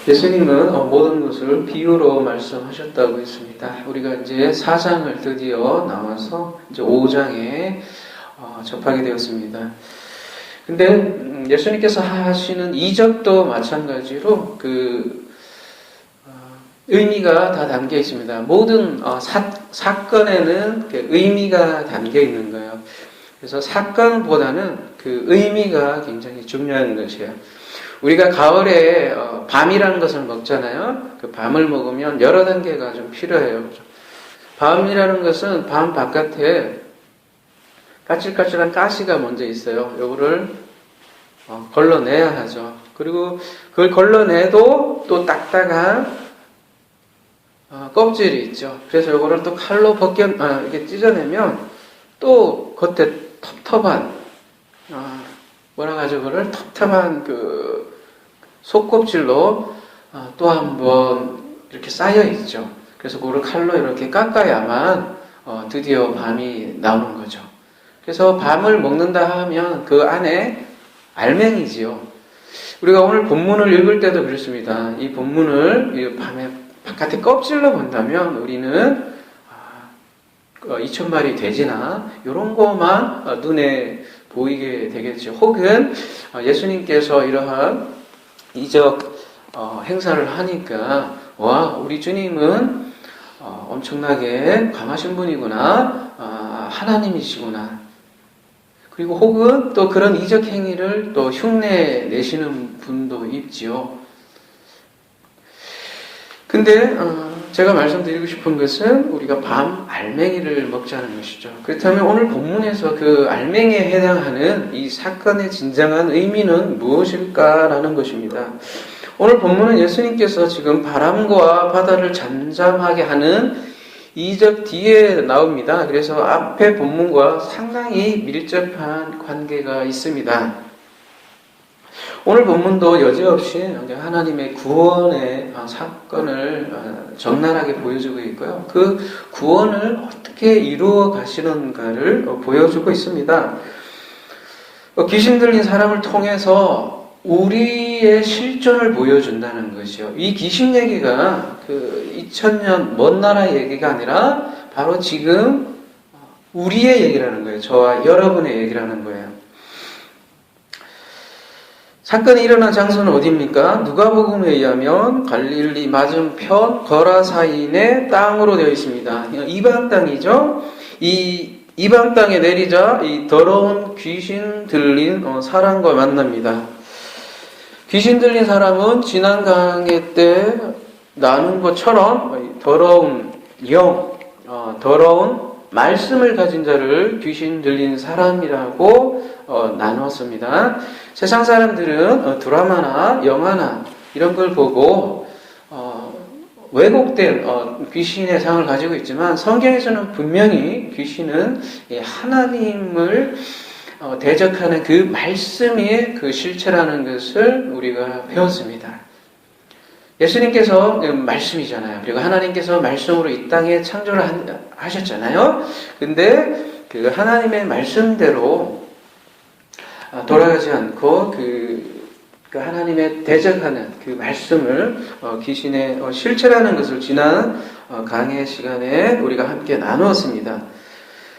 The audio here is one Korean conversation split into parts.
예수님은 모든 것을 비유로 말씀하셨다고 했습니다. 우리가 이제 4장을 드디어 나와서 이제 5장에 접하게 되었습니다. 근데 예수님께서 하시는 이적도 마찬가지로 의미가 다 담겨 있습니다. 모든 사건에는 의미가 담겨 있는 거예요. 그래서 사건보다는 그 의미가 굉장히 중요한 것이에요. 우리가 가을에 밤이라는 것을 먹잖아요. 그 밤을 먹으면 여러 단계가 좀 필요해요. 밤이라는 것은 밤 바깥에 까칠까칠한 가시가 먼저 있어요. 요거를 걸러내야 하죠. 그리고 그걸 걸러내도 또 딱딱한 껍질이 있죠. 그래서 요거를 또 칼로 이렇게 찢어내면 또 겉에 텁텁한 뭐라 하죠? 그걸 텁텁한 속껍질로 또 한번 이렇게 쌓여 있죠. 그래서 그걸 칼로 이렇게 깎아야만 드디어 밤이 나오는 거죠. 그래서 밤을 먹는다 하면 그 안에 알맹이지요. 우리가 오늘 본문을 읽을 때도 그렇습니다. 이 본문을 밤에 바깥에 껍질로 본다면 우리는 2,000마리 돼지나 이런 것만 눈에 보이게 되겠죠. 혹은 예수님께서 이러한 이적 행사를 하니까 우리 주님은 엄청나게 강하신 분이구나, 하나님이시구나. 그리고 혹은 또 그런 이적 행위를 또 흉내 내시는 분도 있지요. 근데 제가 말씀드리고 싶은 것은 우리가 밤 알맹이를 먹자는 것이죠. 그렇다면 오늘 본문에서 그 알맹이에 해당하는 이 사건의 진정한 의미는 무엇일까라는 것입니다. 오늘 본문은 예수님께서 지금 바람과 바다를 잠잠하게 하는 이적 뒤에 나옵니다. 그래서 앞에 본문과 상당히 밀접한 관계가 있습니다. 오늘 본문도 여지없이 하나님의 구원의 사건을 적나라하게 보여주고 있고요. 그 구원을 어떻게 이루어 가시는가를 보여주고 있습니다. 귀신 들린 사람을 통해서 우리의 실존을 보여준다는 것이요. 이 귀신 얘기가 2000년 먼 나라 얘기가 아니라 바로 지금 우리의 얘기라는 거예요. 저와 여러분의 얘기라는 거예요. 사건이 일어난 장소는 어디입니까? 누가복음에 의하면 갈릴리 맞은편 거라사인의 땅으로 되어 있습니다. 이방 땅이죠. 이 이방 땅에 내리자 이 더러운 귀신 들린 사람과 만납니다. 귀신 들린 사람은 지난 강해 때 나눈 것처럼 더러운 더러운 말씀을 가진 자를 귀신 들린 사람이라고 나누었습니다. 세상 사람들은 드라마나 영화나 이런 걸 보고 왜곡된 귀신의 상을 가지고 있지만 성경에서는 분명히 귀신은 하나님을 대적하는 그 말씀이 그 실체라는 것을 우리가 배웠습니다. 예수님께서 말씀이잖아요. 그리고 하나님께서 말씀으로 이 땅에 창조를 하셨잖아요. 근데 그 하나님의 말씀대로 돌아가지 않고 그 하나님의 대적하는 그 말씀을 귀신의 실체라는 것을 지난 강의 시간에 우리가 함께 나누었습니다.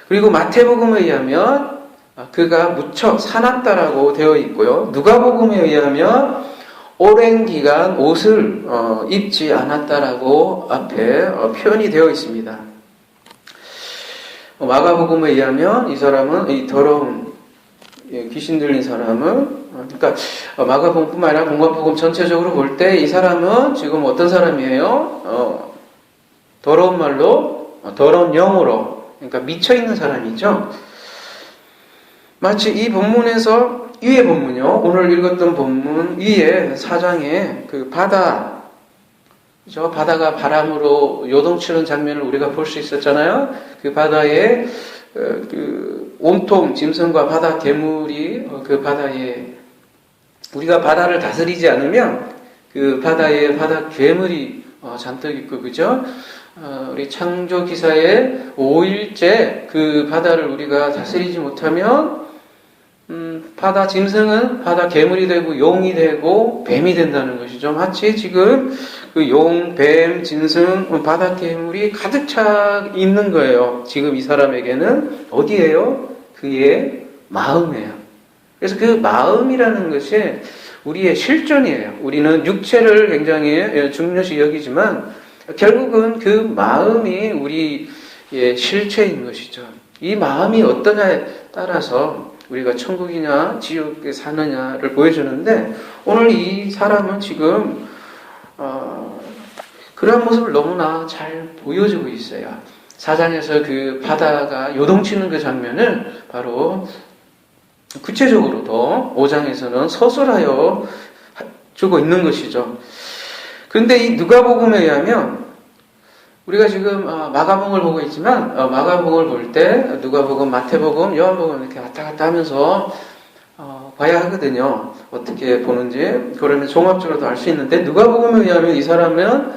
그리고 마태복음에 의하면 그가 무척 사납다라고 되어 있고요. 누가복음에 의하면 오랜 기간 옷을 입지 않았다라고 앞에 표현이 되어 있습니다. 마가복음에 의하면 이 사람은 이 더러운 귀신 들린 사람은 그러니까 마가복음뿐만 아니라 공관복음 전체적으로 볼 때 이 사람은 지금 어떤 사람이에요? 더러운 말로 더러운 영으로 그러니까 미쳐 있는 사람이죠. 마치 이 본문에서 위의 본문이요. 오늘 읽었던 본문 위에 4장에 그 바다, 저 바다가 바람으로 요동치는 장면을 우리가 볼 수 있었잖아요. 그 바다에 그 온통 짐승과 바다 괴물이 그 바다에 우리가 바다를 다스리지 않으면 그 바다에 바다 괴물이 잔뜩 있고 그죠? 우리 창조 기사의 5일째 그 바다를 우리가 다스리지 못하면 바다 짐승은 바다 괴물이 되고 용이 되고 뱀이 된다는 것이죠. 마치 지금 그 용, 뱀, 짐승, 바다 괴물이 가득 차 있는 거예요. 지금 이 사람에게는 어디예요? 그의 마음이에요. 그래서 그 마음이라는 것이 우리의 실존이에요. 우리는 육체를 굉장히 중요시 여기지만 결국은 그 마음이 우리의 실체인 것이죠. 이 마음이 어떠냐에 따라서 우리가 천국이냐 지옥에 사느냐를 보여주는데 오늘 이 사람은 지금 그런 모습을 너무나 잘 보여주고 있어요. 4장에서 그 바다가 요동치는 그 장면을 바로 구체적으로도 5장에서는 서술하여 주고 있는 것이죠. 그런데 이 누가복음에 의하면 우리가 지금 마가복음을 보고 있지만 마가복음을 볼 때 누가복음, 마태복음, 요한복음 이렇게 왔다 갔다 하면서 봐야 하거든요. 어떻게 보는지. 그러면 종합적으로도 알 수 있는데 누가복음에 의하면 이 사람은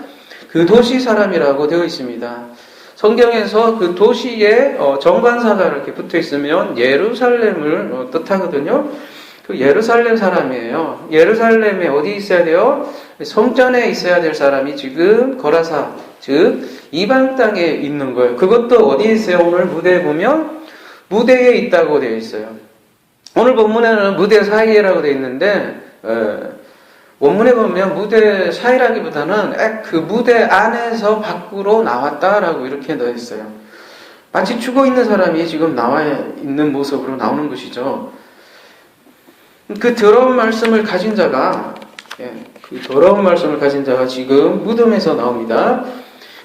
그 도시 사람이라고 되어 있습니다. 성경에서 그 도시에 정관사가 이렇게 붙어 있으면 예루살렘을 뜻하거든요. 그 예루살렘 사람이에요. 예루살렘에 어디 있어야 돼요? 성전에 있어야 될 사람이 지금 거라사, 즉 이방 땅에 있는 거예요. 그것도 어디에 있어요? 오늘 무대에 보면 무대에 있다고 되어 있어요. 오늘 본문에는 무대 사이라고 되어 있는데 원문에 보면 무대 사이라기보다는 그 무대 안에서 밖으로 나왔다라고 이렇게 되어 있어요. 마치 죽어 있는 사람이 지금 나와 있는 모습으로 나오는 것이죠. 그 더러운 말씀을 가진 자가 지금 무덤에서 나옵니다.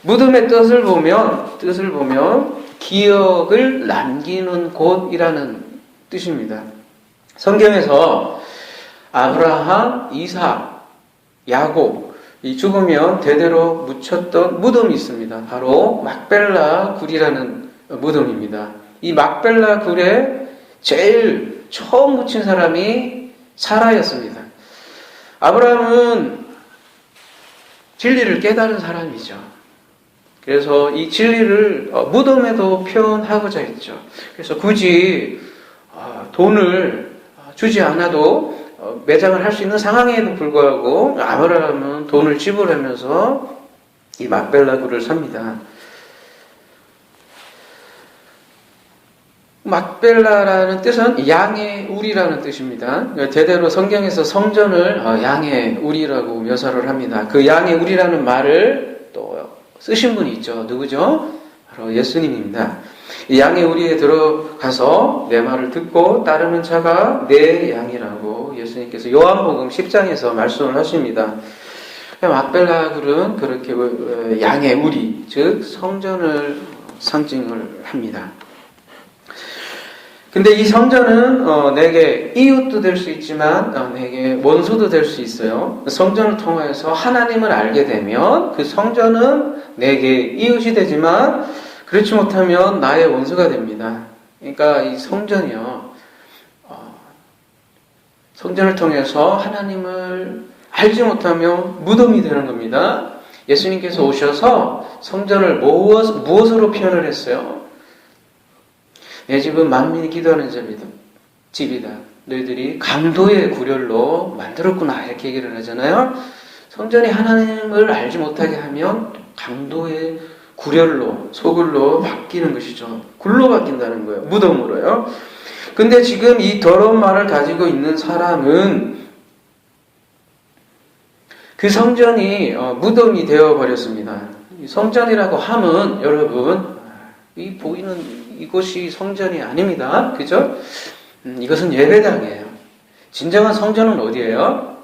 무덤의 뜻을 보면 기억을 남기는 곳이라는 뜻입니다. 성경에서 아브라함, 이삭, 야곱 이 죽으면 대대로 묻혔던 무덤이 있습니다. 바로 막벨라 굴이라는 무덤입니다. 이 막벨라 굴에 제일 처음 묻힌 사람이 사라였습니다. 아브라함은 진리를 깨달은 사람이죠. 그래서 이 진리를 무덤에도 표현하고자 했죠. 그래서 굳이 돈을 주지 않아도 매장을 할 수 있는 상황에도 불구하고 아브라함은 돈을 지불하면서 이 막벨라 굴을 삽니다. 막벨라라는 뜻은 양의 우리라는 뜻입니다. 대대로 성경에서 성전을 양의 우리라고 묘사를 합니다. 그 양의 우리라는 말을 또 쓰신 분이 있죠. 누구죠? 바로 예수님입니다. 이 양의 우리에 들어가서 내 말을 듣고 따르는 자가 내 양이라고 예수님께서 요한복음 10장에서 말씀을 하십니다. 막벨라 굴은 그렇게 양의 우리, 즉 성전을 상징을 합니다. 근데 이 성전은 내게 이웃도 될 수 있지만 내게 원수도 될 수 있어요. 성전을 통해서 하나님을 알게 되면 그 성전은 내게 이웃이 되지만 그렇지 못하면 나의 원수가 됩니다. 그러니까 이 성전이요. 성전을 통해서 하나님을 알지 못하면 무덤이 되는 겁니다. 예수님께서 오셔서 성전을 무엇으로 표현을 했어요? 내 집은 만민이 기도하는 집이다. 너희들이 강도의 구렬로 만들었구나. 이렇게 얘기를 하잖아요. 성전이 하나님을 알지 못하게 하면 강도의 구렬로, 소굴로 바뀌는 것이죠. 굴로 바뀐다는 거예요. 무덤으로요. 근데 지금 이 더러운 말을 가지고 있는 사람은 그 성전이 무덤이 되어버렸습니다. 성전이라고 함은 여러분, 이 보이는 이곳이 성전이 아닙니다. 그죠? 이것은 예배당이에요. 진정한 성전은 어디예요?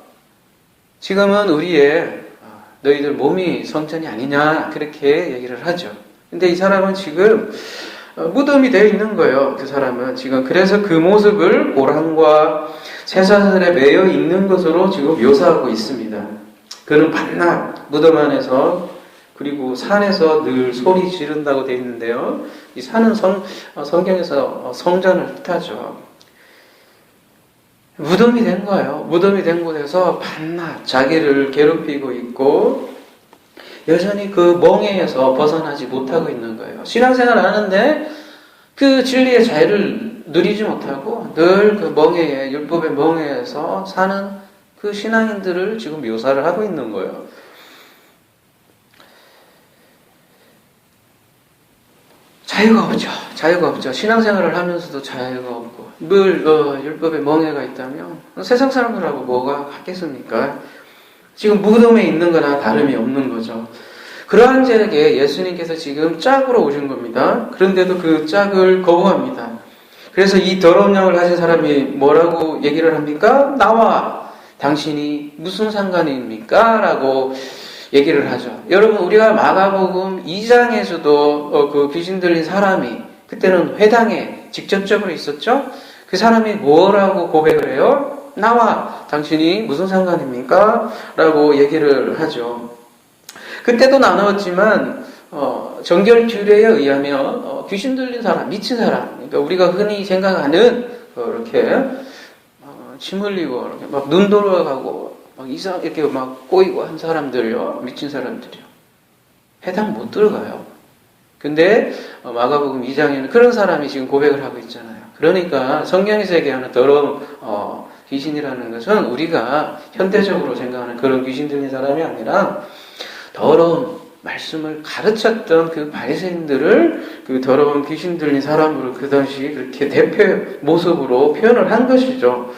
지금은 우리의 너희들 몸이 성전이 아니냐 그렇게 얘기를 하죠. 근데 이 사람은 지금 무덤이 되어 있는 거예요. 그 사람은 지금 그래서 그 모습을 고랑과 쇠사슬에 매여 있는 것으로 지금 묘사하고 있습니다. 그는 밤낮 무덤 안에서 그리고 산에서 늘 소리 지른다고 되어 있는데요. 이 산은 성경에서 성전을 뜻하죠. 무덤이 된 거예요. 무덤이 된 곳에서 밤낮 자기를 괴롭히고 있고 여전히 그 멍에에서 벗어나지 못하고 있는 거예요. 신앙생활을 하는데 그 진리의 자유를 누리지 못하고 늘 그 멍에에, 율법의 멍에에서 사는 그 신앙인들을 지금 묘사를 하고 있는 거예요. 자유가 없죠. 자유가 없죠. 신앙생활을 하면서도 자유가 없고 늘 율법의 멍에가 있다면 세상 사람들하고 뭐가 같겠습니까? 지금 무덤에 있는 거나 다름이 없는 거죠. 그러한 자에게 예수님께서 지금 짝으로 오신 겁니다. 그런데도 그 짝을 거부합니다. 그래서 이 더러운 영을 가진 사람이 뭐라고 얘기를 합니까? 나와 당신이 무슨 상관입니까? 라고 얘기를 하죠. 여러분, 우리가 마가복음 2장에서도 그 귀신 들린 사람이 그때는 회당에 직접적으로 있었죠. 그 사람이 뭐라고 고백을 해요? 나와 당신이 무슨 상관입니까? 라고 얘기를 하죠. 그때도 나누었지만 정결규례에 의하면 귀신 들린 사람, 미친 사람, 그러니까 우리가 흔히 생각하는 이렇게 침 흘리고 이렇게 막 눈 돌아가고 막 이렇게 막 꼬이고 한 사람들요, 미친 사람들이요, 해당 못 들어가요. 근데 마가복음 2장에는 그런 사람이 지금 고백을 하고 있잖아요. 그러니까 성경에서 얘기하는 더러운 귀신이라는 것은 우리가 현대적으로 생각하는 그런 귀신 들린 사람이 아니라 더러운 말씀을 가르쳤던 그 바리새인들을 그 더러운 귀신 들린 사람으로 그 당시 그렇게 대표 모습으로 표현을 한 것이죠.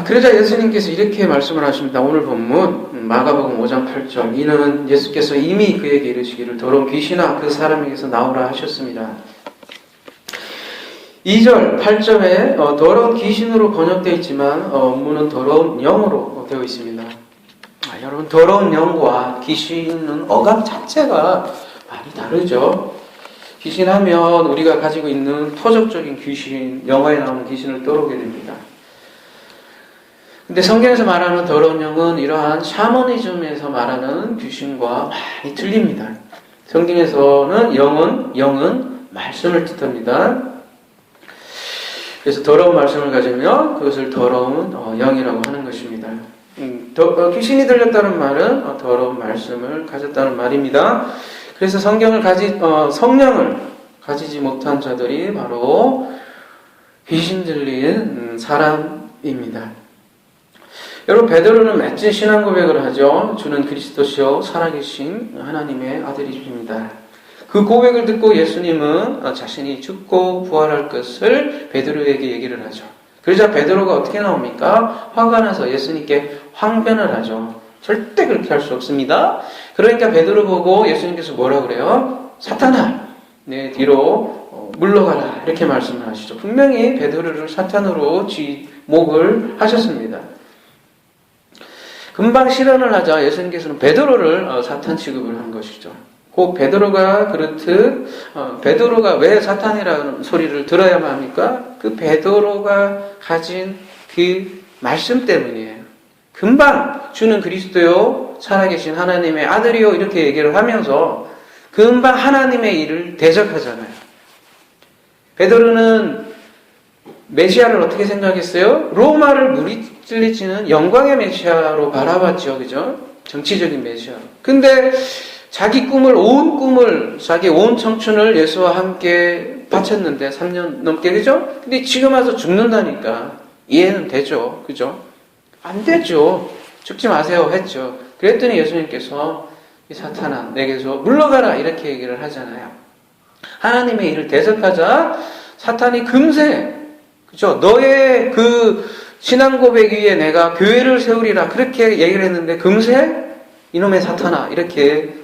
그러자 예수님께서 이렇게 말씀을 하십니다. 오늘 본문 마가복음 5장 8절, 이는 예수께서 이미 그에게 이르시기를 더러운 귀신아 그 사람에게서 나오라 하셨습니다. 2절 8절에 더러운 귀신으로 번역되어 있지만 원문은 더러운 영으로 되어 있습니다. 여러분, 더러운 영과 귀신은 어감 자체가 많이 다르죠. 귀신하면 우리가 가지고 있는 토적적인 귀신, 영화에 나오는 귀신을 떠오르게 됩니다. 근데 성경에서 말하는 더러운 영은 이러한 샤머니즘에서 말하는 귀신과 많이 틀립니다. 성경에서는 영은 말씀을 뜻합니다. 그래서 더러운 말씀을 가지면 그것을 더러운 영이라고 하는 것입니다. 귀신이 들렸다는 말은 더러운 말씀을 가졌다는 말입니다. 그래서 성령을 가지지 못한 자들이 바로 귀신 들린 사람입니다. 여러분, 베드로는 멋진 신앙 고백을 하죠. 주는 그리스도시요 살아계신 하나님의 아들이십니다. 그 고백을 듣고 예수님은 자신이 죽고 부활할 것을 베드로에게 얘기를 하죠. 그러자 베드로가 어떻게 나옵니까? 화가 나서 예수님께 항변을 하죠. 절대 그렇게 할 수 없습니다. 그러니까 베드로 보고 예수님께서 뭐라 그래요? 사탄아, 내 뒤로 물러가라, 이렇게 말씀을 하시죠. 분명히 베드로를 사탄으로 지목을 하셨습니다. 금방 실현을 하자 예수님께서는 베드로를 사탄 취급을 한 것이죠. 그 베드로가 그렇듯 베드로가 왜 사탄이라는 소리를 들어야만 합니까? 그 베드로가 가진 그 말씀 때문이에요. 금방 주는 그리스도요 살아계신 하나님의 아들이요 이렇게 얘기를 하면서 금방 하나님의 일을 대적하잖아요. 베드로는 메시아를 어떻게 생각했어요? 로마를 무찌르치는 영광의 메시아로 바라봤죠. 그죠? 정치적인 메시아로. 근데 자기 자기 온 청춘을 예수와 함께 바쳤는데 3년 넘게, 그죠? 근데 지금 와서 죽는다니까 이해는 되죠. 그죠? 안 되죠. 죽지 마세요 했죠. 그랬더니 예수님께서 이 사탄아 내게서 물러가라 이렇게 얘기를 하잖아요. 하나님의 일을 대적하자 사탄이 금세, 그죠? 너의 그 신앙 고백 위에 내가 교회를 세우리라 그렇게 얘기를 했는데 금세 이놈의 사탄아 이렇게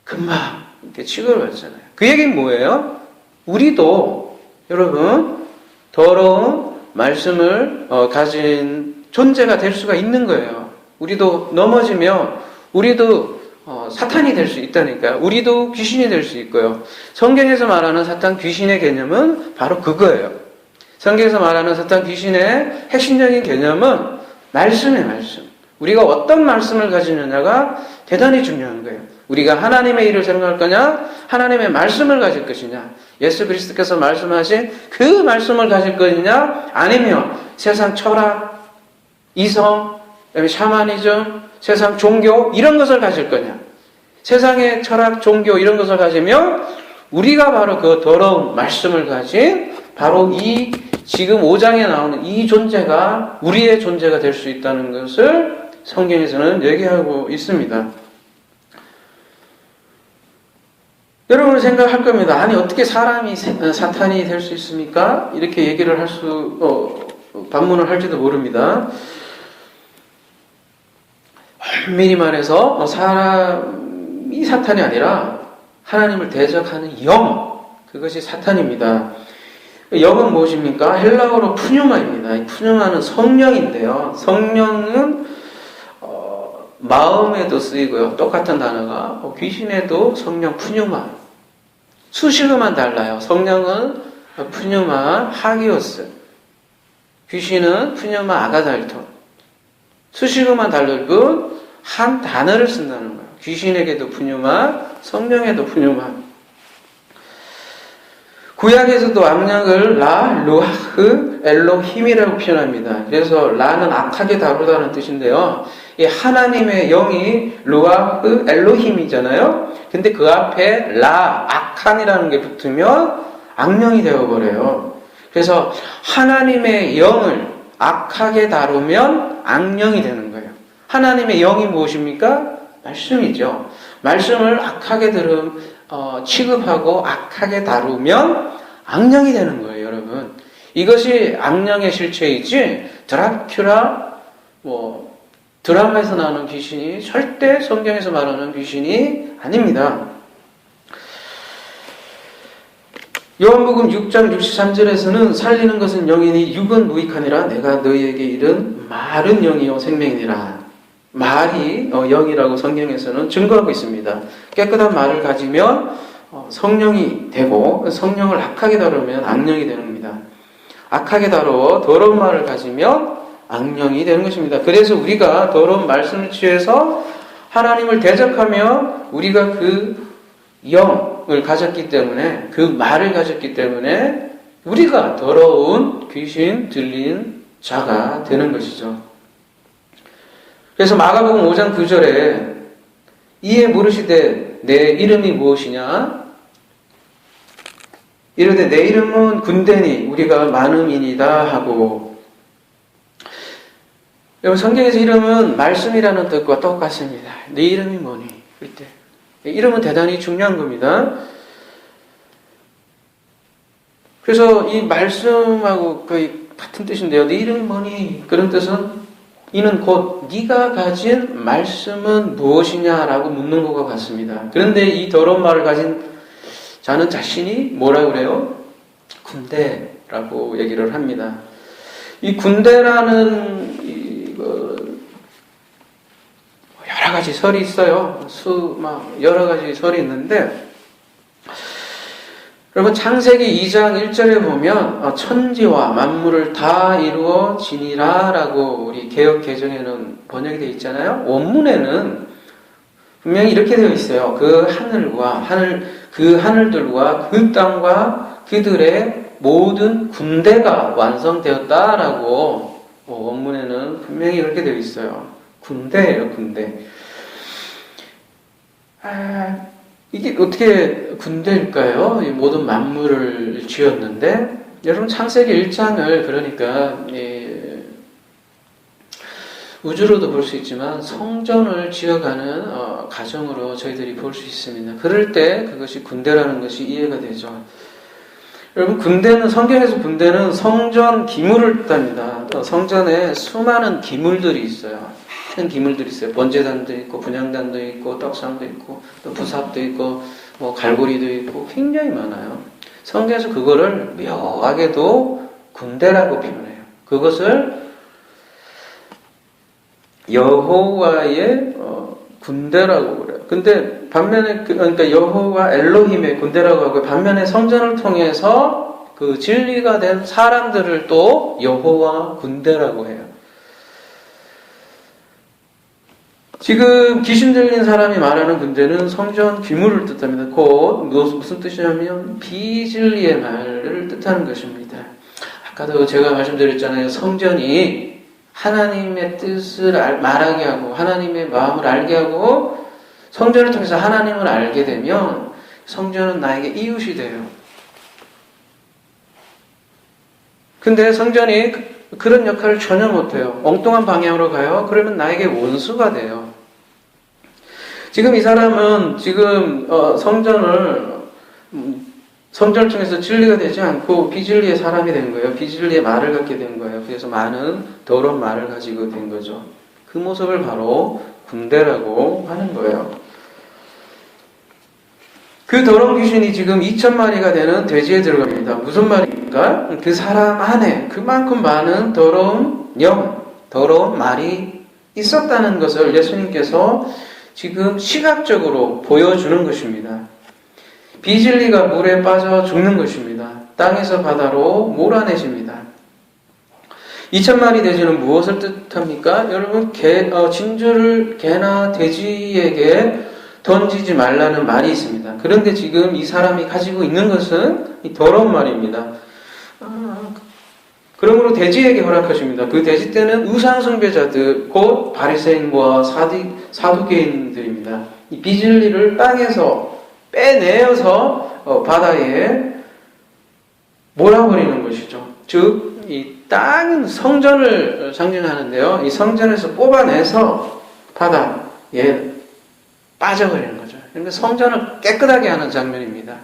금방 이렇게 취급을 받잖아요. 그 얘기는 뭐예요? 우리도 여러분 더러운 말씀을 가진 존재가 될 수가 있는 거예요. 우리도 넘어지면 우리도 사탄이 될 수 있다니까요. 우리도 귀신이 될 수 있고요. 성경에서 말하는 사탄 귀신의 개념은 바로 그거예요. 성경에서 말하는 사탄 귀신의 핵심적인 개념은 말씀의 말씀. 우리가 어떤 말씀을 가지느냐가 대단히 중요한 거예요. 우리가 하나님의 일을 생각할 거냐, 하나님의 말씀을 가질 것이냐, 예수 그리스도께서 말씀하신 그 말씀을 가질 것이냐, 아니면 세상 철학, 이성, 그다음에 샤머니즘, 세상 종교 이런 것을 가질 거냐. 세상의 철학, 종교 이런 것을 가지면 우리가 바로 그 더러운 말씀을 가진 바로 이 지금 5장에 나오는 이 존재가 우리의 존재가 될 수 있다는 것을 성경에서는 얘기하고 있습니다. 여러분은 생각할 겁니다. 아니 어떻게 사람이 사탄이 될 수 있습니까? 이렇게 얘기를 할 반문을 할지도 모릅니다. 엄밀히 말해서 사람이 사탄이 아니라 하나님을 대적하는 영, 그것이 사탄입니다. 영은 무엇입니까? 헬라어로 푸뉴마입니다. 이 푸뉴마는 성령인데요. 성령은 마음에도 쓰이고요. 똑같은 단어가 귀신에도 성령 푸뉴마. 수식어만 달라요. 성령은 푸뉴마 하기오스, 귀신은 푸뉴마 아가달톤. 수식어만 다를 뿐 한 단어를 쓴다는 거예요. 귀신에게도 푸뉴마, 성령에도 푸뉴마. 구약에서도 악령을 라, 루하흐, 엘로힘이라고 표현합니다. 그래서 라는 악하게 다루다는 뜻인데요. 이 하나님의 영이 루하흐, 엘로힘이잖아요. 근데 그 앞에 라, 악한이라는 게 붙으면 악령이 되어버려요. 그래서 하나님의 영을 악하게 다루면 악령이 되는 거예요. 하나님의 영이 무엇입니까? 말씀이죠. 말씀을 악하게 취급하고 악하게 다루면 악령이 되는 거예요, 여러분. 이것이 악령의 실체이지 드라큘라 드라마에서 나오는 귀신이 절대 성경에서 말하는 귀신이 아닙니다. 요한복음 6장 63절에서는 살리는 것은 영이니 육은 무익하니라 내가 너희에게 이른 말은 영이요 생명이니라. 말이 영이라고 성경에서는 증거하고 있습니다. 깨끗한 말을 가지면 성령이 되고 성령을 악하게 다루면 악령이 됩니다. 악하게 다루어 더러운 말을 가지면 악령이 되는 것입니다. 그래서 우리가 더러운 말씀을 취해서 하나님을 대적하며 우리가 그 영을 가졌기 때문에 그 말을 가졌기 때문에 우리가 더러운 귀신 들린 자가 되는 것이죠. 그래서 마가복음 5장 9절에 이에 물으시되 내 이름이 무엇이냐? 이르되 내 이름은 군대니 우리가 많음이니이다 하고. 여러분 성경에서 이름은 말씀이라는 뜻과 똑같습니다. 내 이름이 뭐니? 그때 이름은 대단히 중요한 겁니다. 그래서 이 말씀하고 거의 같은 뜻인데요. 내 이름이 뭐니? 그런 뜻은 이는 곧 네가 가진 말씀은 무엇이냐라고 묻는 것과 같습니다. 그런데 이 더러운 말을 가진 자는 자신이 뭐라고 그래요? 군대라고 얘기를 합니다. 이 군대라는 여러 가지 설이 있어요. 여러 가지 설이 있는데 여러분 창세기 2장 1절에 보면 천지와 만물을 다 이루어 지니라 라고 우리 개역 개정에는 번역이 되어 있잖아요. 원문에는 분명히 이렇게 되어 있어요. 그 하늘들과 그 땅과 그들의 모든 군대가 완성되었다라고 원문에는 분명히 그렇게 되어 있어요. 군대예요, 군대. 이게 어떻게 군대일까요? 이 모든 만물을 지었는데 여러분 창세기 1장을 그러니까 우주로도 볼 수 있지만 성전을 지어가는 가정으로 저희들이 볼 수 있습니다. 그럴 때 그것이 군대라는 것이 이해가 되죠. 여러분 군대는 성경에서 군대는 성전 기물을 뜻합니다. 성전에 수많은 기물들이 있어요. 많은 기물들이 있어요. 번제단도 있고 분향단도 있고 떡상도 있고 또 부삽도 있고 갈고리도 있고 굉장히 많아요. 성경에서 그거를 묘하게도 군대라고 표현해요. 그것을 여호와의 군대라고 그래요. 근데 반면에 그러니까 여호와 엘로힘의 군대라고 하고 반면에 성전을 통해서 그 진리가 된 사람들을 또 여호와 군대라고 해요. 지금 귀신 들린 사람이 말하는 군대는 성전 기물을 뜻합니다. 곧 무슨 뜻이냐면 비진리의 말을 뜻하는 것입니다. 아까도 제가 말씀드렸잖아요. 성전이 하나님의 뜻을 말하게 하고 하나님의 마음을 알게 하고 성전을 통해서 하나님을 알게 되면 성전은 나에게 이웃이 돼요. 근데 성전이 그런 역할을 전혀 못해요. 엉뚱한 방향으로 가요. 그러면 나에게 원수가 돼요. 지금 이 사람은 지금 성전을 통해서 진리가 되지 않고 비진리의 사람이 된 거예요. 비진리의 말을 갖게 된 거예요. 그래서 많은 더러운 말을 가지고 된 거죠. 그 모습을 바로 군대라고 하는 거예요. 그 더러운 귀신이 지금 2,000마리가 되는 돼지에 들어갑니다. 무슨 말입니까? 그 사람 안에 그만큼 많은 더러운 더러운 말이 있었다는 것을 예수님께서 지금 시각적으로 보여주는 것입니다. 비진리가 물에 빠져 죽는 것입니다. 땅에서 바다로 몰아내십니다. 2,000마리 돼지는 무엇을 뜻합니까? 여러분, 진주를 개나 돼지에게 던지지 말라는 말이 있습니다. 그런데 지금 이 사람이 가지고 있는 것은 이 더러운 말입니다. 그러므로 돼지에게 허락하십니다. 그 돼지 떼는 우상숭배자들, 곧 바리새인과 사두개인들입니다. 이 비진리를 땅에서 빼내어서 바다에 몰아버리는 것이죠. 즉 이 땅은 성전을 상징하는데요. 이 성전에서 뽑아내서 바다에 빠져버리는 거죠. 그러니까 성전을 깨끗하게 하는 장면입니다.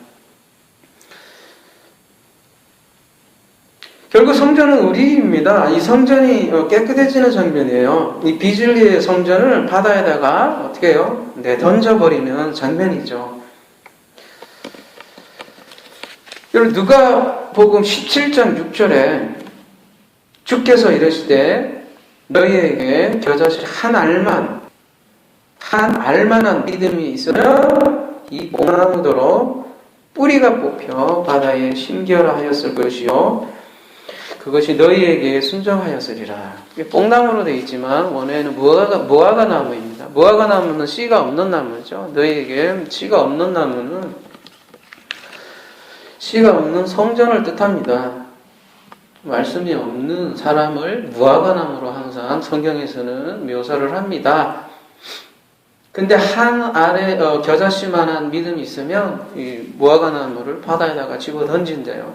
결국 성전은 우리입니다. 이 성전이 깨끗해지는 장면이에요. 이 비진리의 성전을 바다에다가 어떻게 해요? 던져버리는 장면이죠. 여러분, 누가복음 17장 6절에 주께서 이르시되 너희에게 겨자씨 한 알만한 믿음이 있으면 이 뽕나무더러 뿌리가 뽑혀 바다에 심겨라 하였을 것이요 그것이 너희에게 순종하였으리라. 뽕나무로 되어 있지만 원래는 무화과 나무입니다. 무화과 나무는 씨가 없는 나무죠. 너희에게 씨가 없는 나무는 씨가 없는 성전을 뜻합니다. 말씀이 없는 사람을 무화과 나무로 항상 성경에서는 묘사를 합니다. 근데 한 알에 겨자씨만한 믿음이 있으면 이 무화과 나무를 바다에다가 집어 던진대요.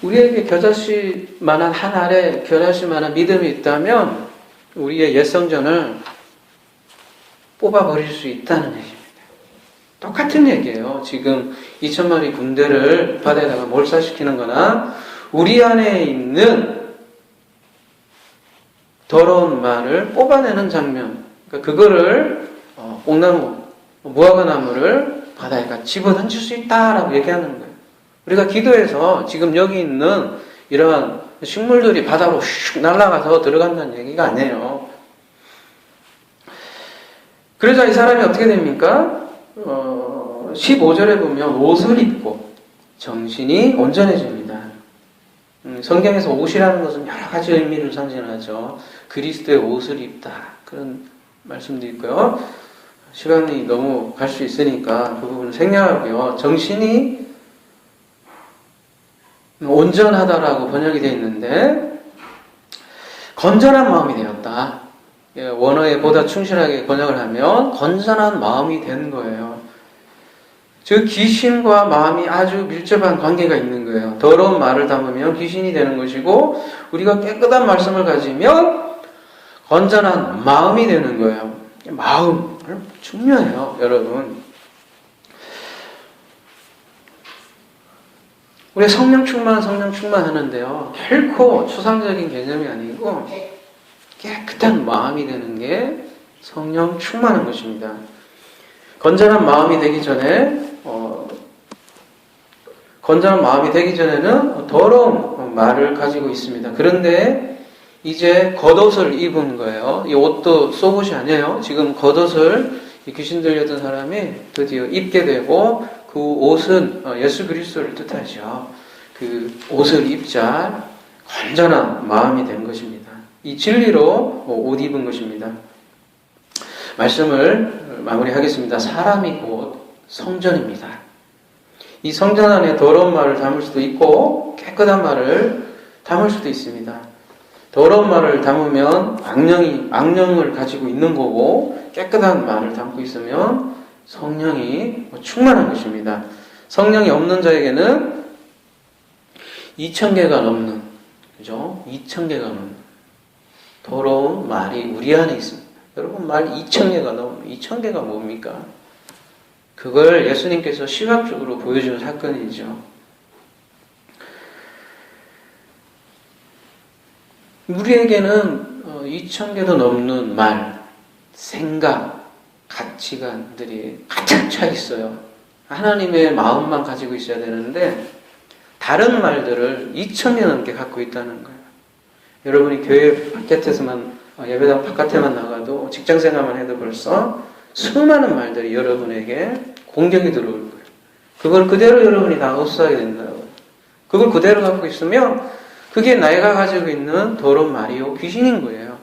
우리에게 겨자씨만한 한 알에 겨자씨만한 믿음이 있다면 우리의 옛 성전을 뽑아버릴 수 있다는 얘기입니다. 똑같은 얘기예요. 지금 2,000마리 군대를 바다에다가 몰살시키는 거나 우리 안에 있는 더러운 말을 뽑아내는 장면. 그러니까 그거를 무화과 나무를 바다에다가 집어던질 수 있다라고 얘기하는 거예요. 우리가 기도해서 지금 여기 있는 이러한 식물들이 바다로 슉 날아가서 들어간다는 얘기가 아니에요. 그러자 이 사람이 어떻게 됩니까? 15절에 보면 옷을 입고 정신이 온전해집니다. 성경에서 옷이라는 것은 여러 가지 의미를 상징하죠. 그리스도의 옷을 입다. 그런 말씀도 있고요. 시간이 너무 갈 수 있으니까 그 부분을 생략하고요. 정신이 온전하다라고 번역이 되어 있는데 건전한 마음이 되었다. 원어에 보다 충실하게 번역을 하면 건전한 마음이 된 거예요. 즉 귀신과 마음이 아주 밀접한 관계가 있는 거예요. 더러운 말을 담으면 귀신이 되는 것이고 우리가 깨끗한 말씀을 가지면 건전한 마음이 되는 거예요. 마음 중요해요, 여러분. 우리 성령 충만 하는데요. 결코 추상적인 개념이 아니고 깨끗한 마음이 되는 게 성령 충만한 것입니다. 건전한 마음이 되기 전에는 더러운 말을 가지고 있습니다. 그런데 이제 겉옷을 입은 거예요. 이 옷도 속옷이 아니에요. 지금 겉옷을 귀신 들렸던 사람이 드디어 입게 되고 그 옷은 예수 그리스도를 뜻하죠. 그 옷을 입자 건전한 마음이 된 것입니다. 이 진리로 옷 입은 것입니다. 말씀을 마무리하겠습니다. 사람이 곧 성전입니다. 이 성전 안에 더러운 말을 담을 수도 있고 깨끗한 말을 담을 수도 있습니다. 더러운 말을 담으면 악령을 가지고 있는 거고, 깨끗한 말을 담고 있으면 성령이 충만한 것입니다. 성령이 없는 자에게는 2,000개가 넘는, 그죠? 2,000개가 넘는 더러운 말이 우리 안에 있습니다. 여러분, 말 2,000개가 넘는, 2,000개가 뭡니까? 그걸 예수님께서 시각적으로 보여주는 사건이죠. 우리에게는 2,000개도 넘는 말, 생각, 가치관들이 가득 차 있어요. 하나님의 마음만 가지고 있어야 되는데 다른 말들을 2,000개 넘게 갖고 있다는 거예요. 여러분이 교회 바깥에서만, 예배당 바깥에만 나가도, 직장생활만 해도 벌써 수많은 말들이 여러분에게 공격이 들어올 거예요. 그걸 그대로 여러분이 다 흡수하게 된다고요. 그걸 그대로 갖고 있으면 그게 내가 가지고 있는 더러운 말이요, 귀신인 거예요.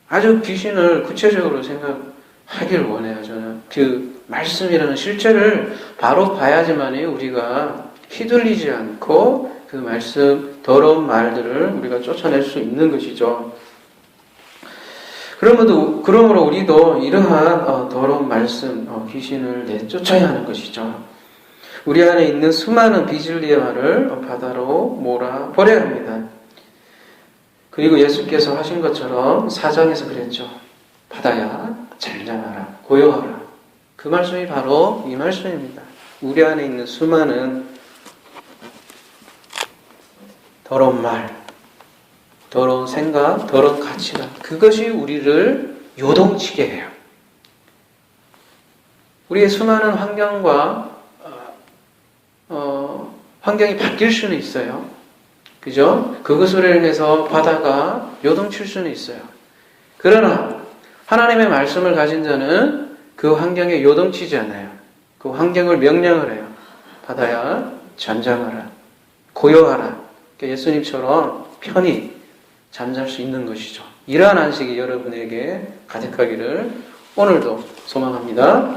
아주 귀신을 구체적으로 생각하길 원해요, 저는. 그 말씀이라는 실체를 바로 봐야지만이 우리가 휘둘리지 않고 그 말씀, 더러운 말들을 우리가 쫓아낼 수 있는 것이죠. 그러므로 우리도 이러한 더러운 말씀, 귀신을 내쫓아야 하는 것이죠. 우리 안에 있는 수많은 비진리의 말을 바다로 몰아버려야 합니다. 그리고 예수께서 하신 것처럼 4장에서 그랬죠. 바다야, 잠잠하라, 고요하라. 그 말씀이 바로 이 말씀입니다. 우리 안에 있는 수많은 더러운 말, 더러운 생각, 더러운 가치관, 그것이 우리를 요동치게 해요. 우리의 수많은 환경과 환경이 바뀔 수는 있어요. 그죠? 그것으로 인해서 바다가 요동칠 수는 있어요. 그러나 하나님의 말씀을 가진 자는 그 환경에 요동치지 않아요. 그 환경을 명령을 해요. 바다야, 잠잠하라, 고요하라. 예수님처럼 편히 잠잘 수 있는 것이죠. 이러한 안식이 여러분에게 가득하기를 오늘도 소망합니다.